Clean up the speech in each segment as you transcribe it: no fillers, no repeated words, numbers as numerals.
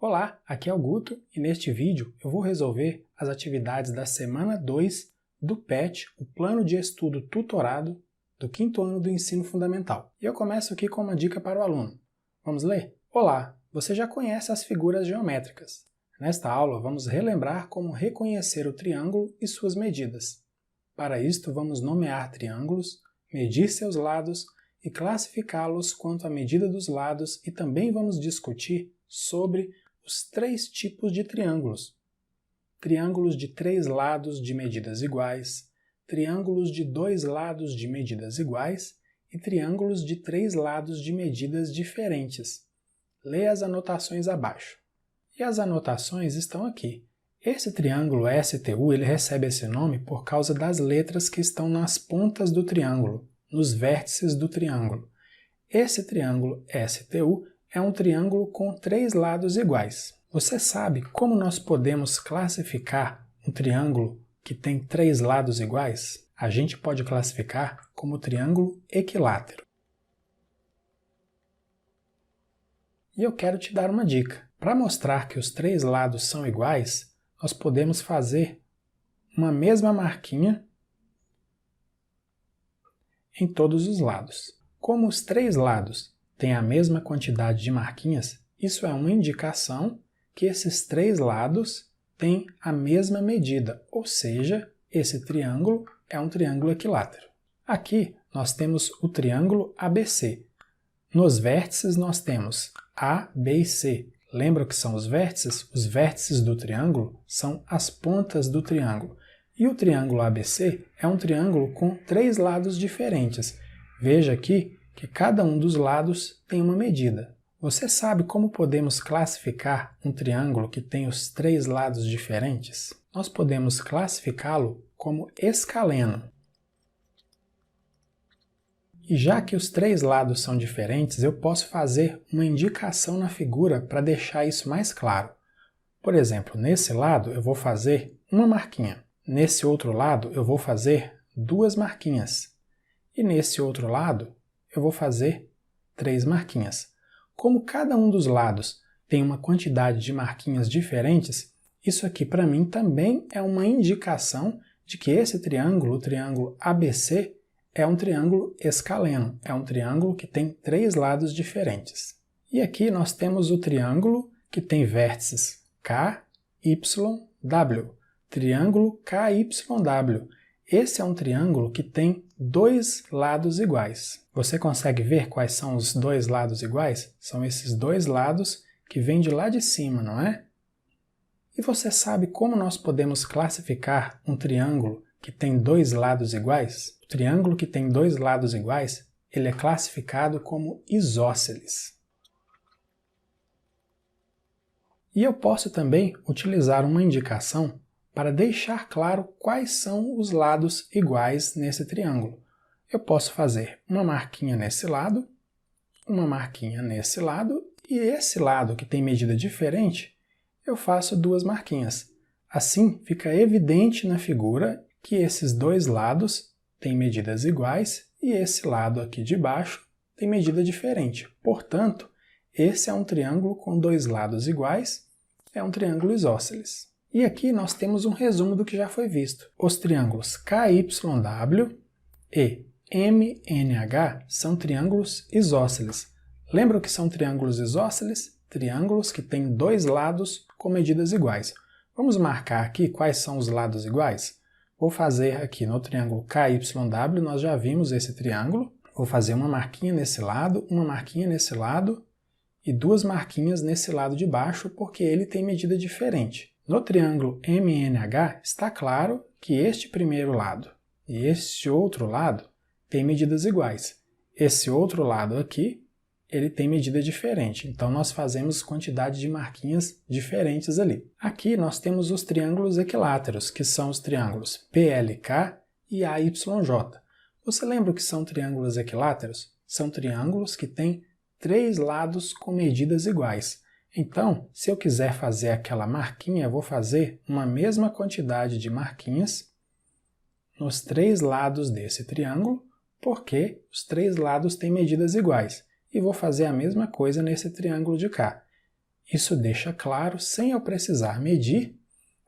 Olá, aqui é o Guto e neste vídeo eu vou resolver as atividades da semana 2 do PET, o Plano de Estudo Tutorado do 5º ano do Ensino Fundamental. E eu começo aqui com uma dica para o aluno. Vamos ler? Olá, você já conhece as figuras geométricas. Nesta aula vamos relembrar como reconhecer o triângulo e suas medidas. Para isto vamos nomear triângulos, medir seus lados e classificá-los quanto à medida dos lados e também vamos discutir sobre os 3 tipos de triângulos. Triângulos de 3 lados de medidas iguais, triângulos de 2 lados de medidas iguais e triângulos de 3 lados de medidas diferentes. Leia as anotações abaixo. E as anotações estão aqui. Esse triângulo STU ele recebe esse nome por causa das letras que estão nas pontas do triângulo, nos vértices do triângulo. Esse triângulo STU é um triângulo com 3 lados iguais. Você sabe como nós podemos classificar um triângulo que tem 3 lados iguais? A gente pode classificar como triângulo equilátero. E eu quero te dar uma dica. Para mostrar que os 3 lados são iguais, nós podemos fazer uma mesma marquinha em todos os lados. Como os 3 lados têm a mesma quantidade de marquinhas, isso é uma indicação que esses 3 lados têm a mesma medida, ou seja, esse triângulo é um triângulo equilátero. Aqui nós temos o triângulo ABC. Nos vértices nós temos A, B e C. Lembra o que são os vértices? Os vértices do triângulo são as pontas do triângulo. E o triângulo ABC é um triângulo com 3 lados diferentes. Veja aqui que cada um dos lados tem uma medida. Você sabe como podemos classificar um triângulo que tem os 3 lados diferentes? Nós podemos classificá-lo como escaleno. E já que os 3 lados são diferentes, eu posso fazer uma indicação na figura para deixar isso mais claro. Por exemplo, nesse lado eu vou fazer uma marquinha. Nesse outro lado eu vou fazer 2 marquinhas. E nesse outro lado eu vou fazer 3 marquinhas. Como cada um dos lados tem uma quantidade de marquinhas diferentes, isso aqui para mim também é uma indicação de que esse triângulo, o triângulo ABC, é um triângulo escaleno, é um triângulo que tem 3 lados diferentes. E aqui nós temos o triângulo que tem vértices K, Y, W. Triângulo KYW. Esse é um triângulo que tem 2 lados iguais. Você consegue ver quais são os 2 lados iguais? São esses 2 lados que vêm de lá de cima, não é? E você sabe como nós podemos classificar um triângulo que tem 2 lados iguais? O triângulo que tem 2 lados iguais, ele é classificado como isósceles. E eu posso também utilizar uma indicação para deixar claro quais são os lados iguais nesse triângulo. Eu posso fazer uma marquinha nesse lado, uma marquinha nesse lado, e esse lado que tem medida diferente, eu faço 2 marquinhas. Assim, fica evidente na figura que esses 2 lados têm medidas iguais e esse lado aqui de baixo tem medida diferente. Portanto, esse é um triângulo com 2 lados iguais, é um triângulo isósceles. E aqui nós temos um resumo do que já foi visto. Os triângulos KYW e MNH são triângulos isósceles. Lembra o que são triângulos isósceles? Triângulos que têm 2 lados com medidas iguais. Vamos marcar aqui quais são os lados iguais? Vou fazer aqui no triângulo KYW, nós já vimos esse triângulo. Vou fazer uma marquinha nesse lado, uma marquinha nesse lado e 2 marquinhas nesse lado de baixo, porque ele tem medida diferente. No triângulo MNH está claro que este primeiro lado e este outro lado têm medidas iguais. Esse outro lado aqui, ele tem medida diferente, então nós fazemos quantidade de marquinhas diferentes ali. Aqui nós temos os triângulos equiláteros, que são os triângulos PLK e AYJ. Você lembra o que são triângulos equiláteros? São triângulos que têm 3 lados com medidas iguais. Então, se eu quiser fazer aquela marquinha, eu vou fazer uma mesma quantidade de marquinhas nos 3 lados desse triângulo, porque os 3 lados têm medidas iguais. E vou fazer a mesma coisa nesse triângulo de cá. Isso deixa claro, sem eu precisar medir,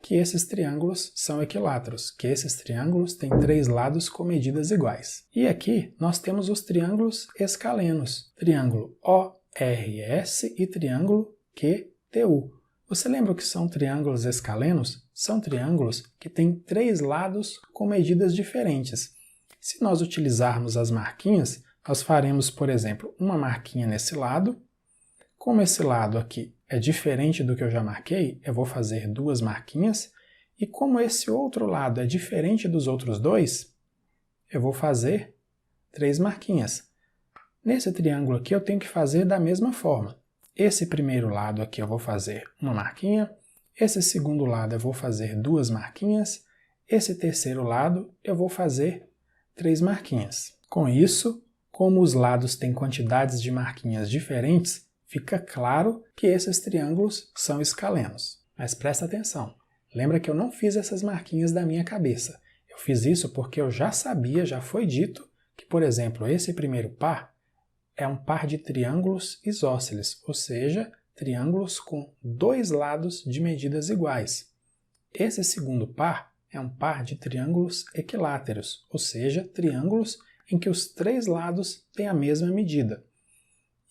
que esses triângulos são equiláteros, que esses triângulos têm 3 lados com medidas iguais. E aqui nós temos os triângulos escalenos, triângulo ORS e triângulo QTU. Você lembra o que são triângulos escalenos? São triângulos que têm 3 lados com medidas diferentes. Se nós utilizarmos as marquinhas, nós faremos, por exemplo, uma marquinha nesse lado. Como esse lado aqui é diferente do que eu já marquei, eu vou fazer 2 marquinhas. E como esse outro lado é diferente dos outros dois, eu vou fazer 3 marquinhas. Nesse triângulo aqui eu tenho que fazer da mesma forma. Esse primeiro lado aqui eu vou fazer uma marquinha, esse segundo lado eu vou fazer 2 marquinhas, esse terceiro lado eu vou fazer 3 marquinhas. Com isso, como os lados têm quantidades de marquinhas diferentes, fica claro que esses triângulos são escalenos. Mas presta atenção, lembra que eu não fiz essas marquinhas da minha cabeça. Eu fiz isso porque eu já sabia, já foi dito, que, por exemplo, esse primeiro par é um par de triângulos isósceles, ou seja, triângulos com 2 lados de medidas iguais. Esse segundo par é um par de triângulos equiláteros, ou seja, triângulos em que os 3 lados têm a mesma medida.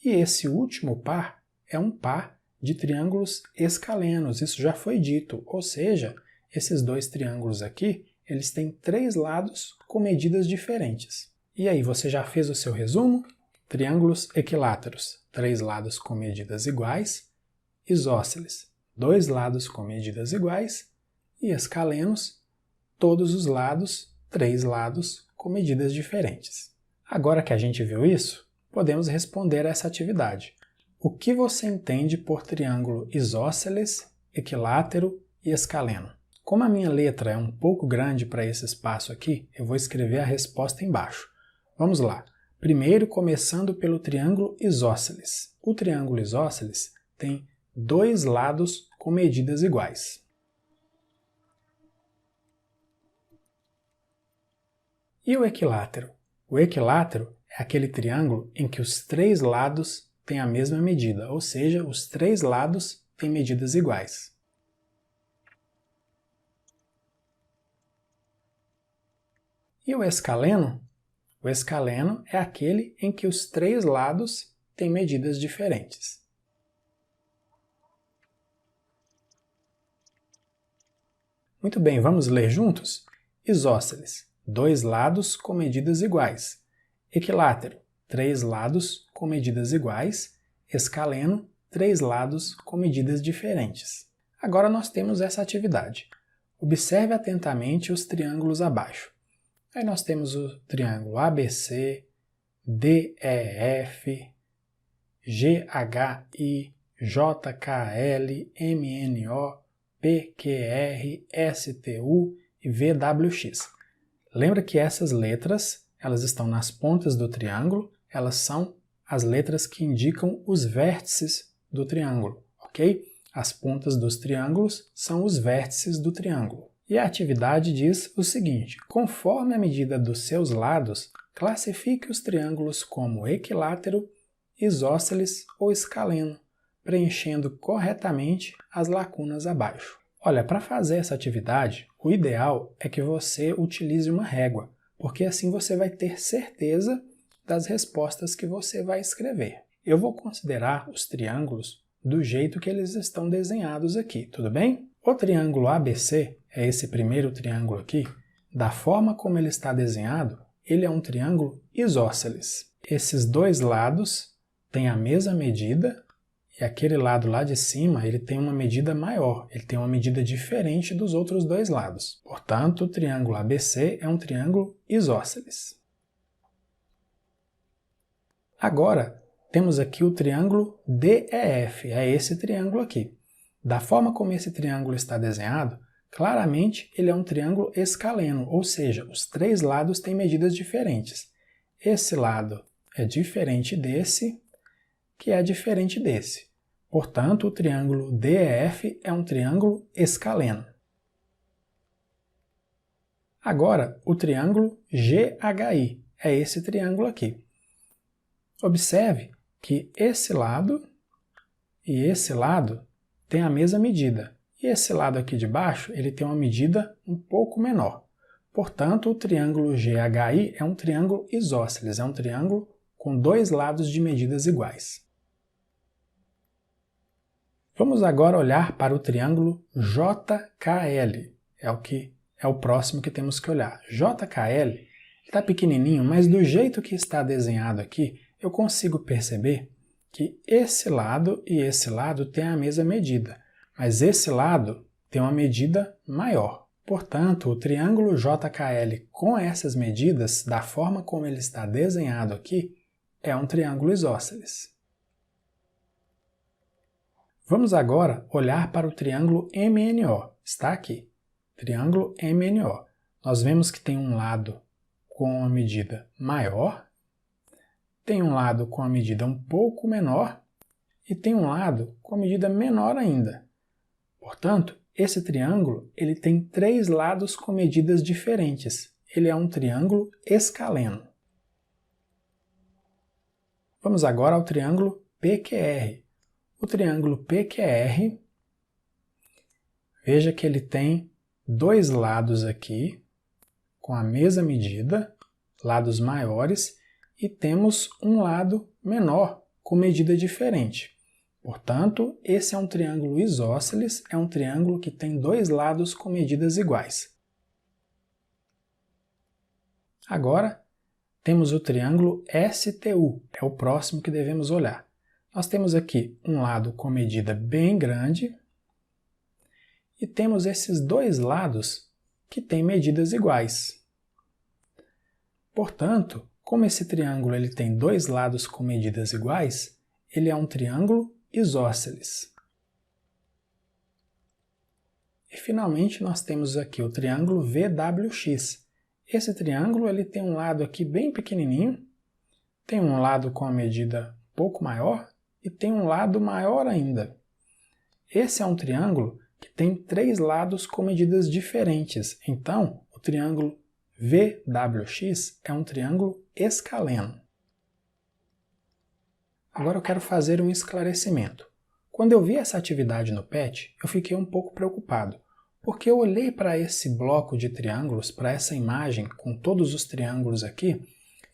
E esse último par é um par de triângulos escalenos, isso já foi dito, ou seja, esses 2 triângulos aqui, eles têm 3 lados com medidas diferentes. E aí, você já fez o seu resumo? Triângulos equiláteros, 3 lados com medidas iguais, isósceles, 2 lados com medidas iguais, e escalenos, todos os lados, 3 lados com medidas diferentes. Agora que a gente viu isso, podemos responder a essa atividade. O que você entende por triângulo isósceles, equilátero e escaleno? Como a minha letra é um pouco grande para esse espaço aqui, eu vou escrever a resposta embaixo. Vamos lá. Primeiro, começando pelo triângulo isósceles. O triângulo isósceles tem 2 lados com medidas iguais. E o equilátero? O equilátero é aquele triângulo em que os 3 lados têm a mesma medida, ou seja, os 3 lados têm medidas iguais. E o escaleno? O escaleno é aquele em que os 3 lados têm medidas diferentes. Muito bem, vamos ler juntos? Isósceles, 2 lados com medidas iguais. Equilátero, 3 lados com medidas iguais. Escaleno, 3 lados com medidas diferentes. Agora nós temos essa atividade. Observe atentamente os triângulos abaixo. Aí nós temos o triângulo ABC, DEF, GHI, JKL, MNO, PQR, STU e VWX. Lembra que essas letras, elas estão nas pontas do triângulo, elas são as letras que indicam os vértices do triângulo, ok? As pontas dos triângulos são os vértices do triângulo. E a atividade diz o seguinte: conforme a medida dos seus lados, classifique os triângulos como equilátero, isósceles ou escaleno, preenchendo corretamente as lacunas abaixo. Olha, para fazer essa atividade, o ideal é que você utilize uma régua, porque assim você vai ter certeza das respostas que você vai escrever. Eu vou considerar os triângulos do jeito que eles estão desenhados aqui, tudo bem? O triângulo ABC, é esse primeiro triângulo aqui, da forma como ele está desenhado, ele é um triângulo isósceles. Esses 2 lados têm a mesma medida e aquele lado lá de cima ele tem uma medida maior, ele tem uma medida diferente dos outros 2 lados. Portanto, o triângulo ABC é um triângulo isósceles. Agora, temos aqui o triângulo DEF, é esse triângulo aqui. Da forma como esse triângulo está desenhado, claramente ele é um triângulo escaleno, ou seja, os 3 lados têm medidas diferentes. Esse lado é diferente desse, que é diferente desse. Portanto, o triângulo DEF é um triângulo escaleno. Agora, o triângulo GHI é esse triângulo aqui. Observe que esse lado e esse lado tem a mesma medida. E esse lado aqui de baixo, ele tem uma medida um pouco menor. Portanto, o triângulo GHI é um triângulo isósceles, é um triângulo com dois lados de medidas iguais. Vamos agora olhar para o triângulo JKL, é o próximo que temos que olhar. JKL está pequenininho, mas do jeito que está desenhado aqui, eu consigo perceber que esse lado e esse lado têm a mesma medida, mas esse lado tem uma medida maior. Portanto, o triângulo JKL com essas medidas, da forma como ele está desenhado aqui, é um triângulo isósceles. Vamos agora olhar para o triângulo MNO. Está aqui. Triângulo MNO. Nós vemos que tem um lado com uma medida maior, tem um lado com a medida um pouco menor e tem um lado com a medida menor ainda. Portanto, esse triângulo ele tem três lados com medidas diferentes. Ele é um triângulo escaleno. Vamos agora ao triângulo PQR. O triângulo PQR, veja que ele tem dois lados aqui com a mesma medida, lados maiores, e temos um lado menor com medida diferente. Portanto, esse é um triângulo isósceles, é um triângulo que tem dois lados com medidas iguais. Agora, temos o triângulo STU, é o próximo que devemos olhar. Nós temos aqui um lado com medida bem grande e temos esses dois lados que têm medidas iguais. Portanto, como esse triângulo ele tem dois lados com medidas iguais, ele é um triângulo isósceles. E finalmente nós temos aqui o triângulo VWX. Esse triângulo ele tem um lado aqui bem pequenininho, tem um lado com a medida um pouco maior e tem um lado maior ainda. Esse é um triângulo que tem três lados com medidas diferentes, então o triângulo VWX é um triângulo escaleno. Agora eu quero fazer um esclarecimento. Quando eu vi essa atividade no PET, eu fiquei um pouco preocupado, porque eu olhei para esse bloco de triângulos, para essa imagem com todos os triângulos aqui,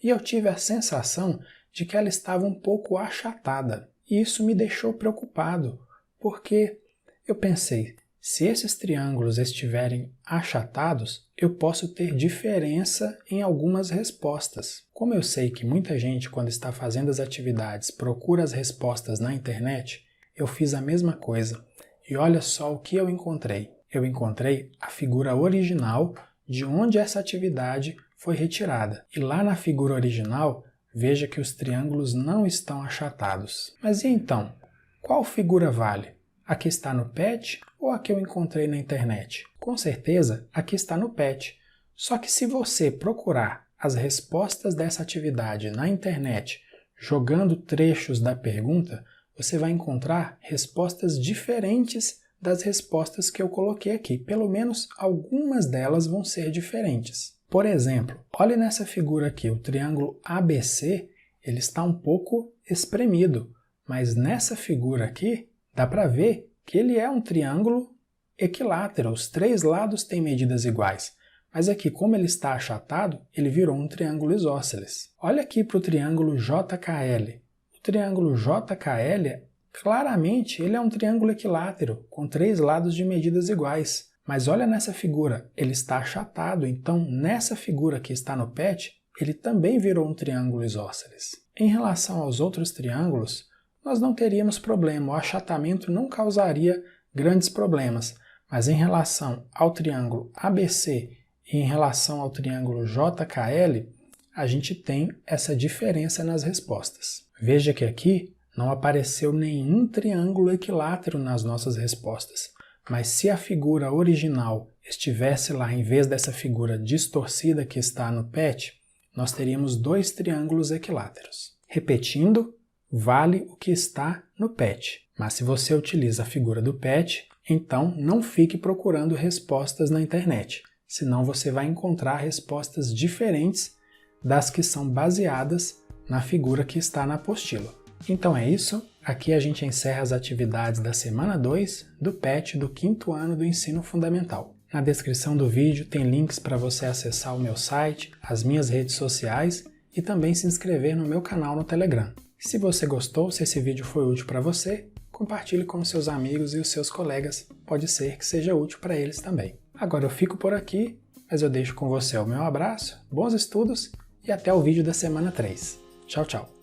e eu tive a sensação de que ela estava um pouco achatada. E isso me deixou preocupado, porque eu pensei, se esses triângulos estiverem achatados, eu posso ter diferença em algumas respostas. Como eu sei que muita gente, quando está fazendo as atividades, procura as respostas na internet, eu fiz a mesma coisa. E olha só o que eu encontrei. Eu encontrei a figura original de onde essa atividade foi retirada. E lá na figura original, veja que os triângulos não estão achatados. Mas e então? Qual figura vale? A que está no PET ou a que eu encontrei na internet? Com certeza, a que está no PET. Só que se você procurar as respostas dessa atividade na internet, jogando trechos da pergunta, você vai encontrar respostas diferentes das respostas que eu coloquei aqui. Pelo menos algumas delas vão ser diferentes. Por exemplo, olhe nessa figura aqui, o triângulo ABC, ele está um pouco espremido, mas nessa figura aqui, dá para ver que ele é um triângulo equilátero, os três lados têm medidas iguais, mas aqui, como ele está achatado, ele virou um triângulo isósceles. Olha aqui para o triângulo JKL. O triângulo JKL, claramente, ele é um triângulo equilátero, com três lados de medidas iguais. Mas olha nessa figura, ele está achatado, então nessa figura que está no PET, ele também virou um triângulo isósceles. Em relação aos outros triângulos, nós não teríamos problema, o achatamento não causaria grandes problemas, mas em relação ao triângulo ABC e em relação ao triângulo JKL, a gente tem essa diferença nas respostas. Veja que aqui não apareceu nenhum triângulo equilátero nas nossas respostas. Mas se a figura original estivesse lá em vez dessa figura distorcida que está no PET, nós teríamos dois triângulos equiláteros. Repetindo, vale o que está no PET. Mas se você utiliza a figura do PET, então não fique procurando respostas na internet, senão você vai encontrar respostas diferentes das que são baseadas na figura que está na apostila. Então é isso, Aqui a gente encerra as atividades da semana 2 do PET do 5º ano do ensino fundamental. Na descrição do vídeo tem links para você acessar o meu site, as minhas redes sociais e também se inscrever no meu canal no Telegram. Se você gostou, se esse vídeo foi útil para você, compartilhe com seus amigos e os seus colegas, pode ser que seja útil para eles também. Agora eu fico por aqui, mas eu deixo com você o meu abraço, bons estudos e até o vídeo da semana 3. Tchau, tchau!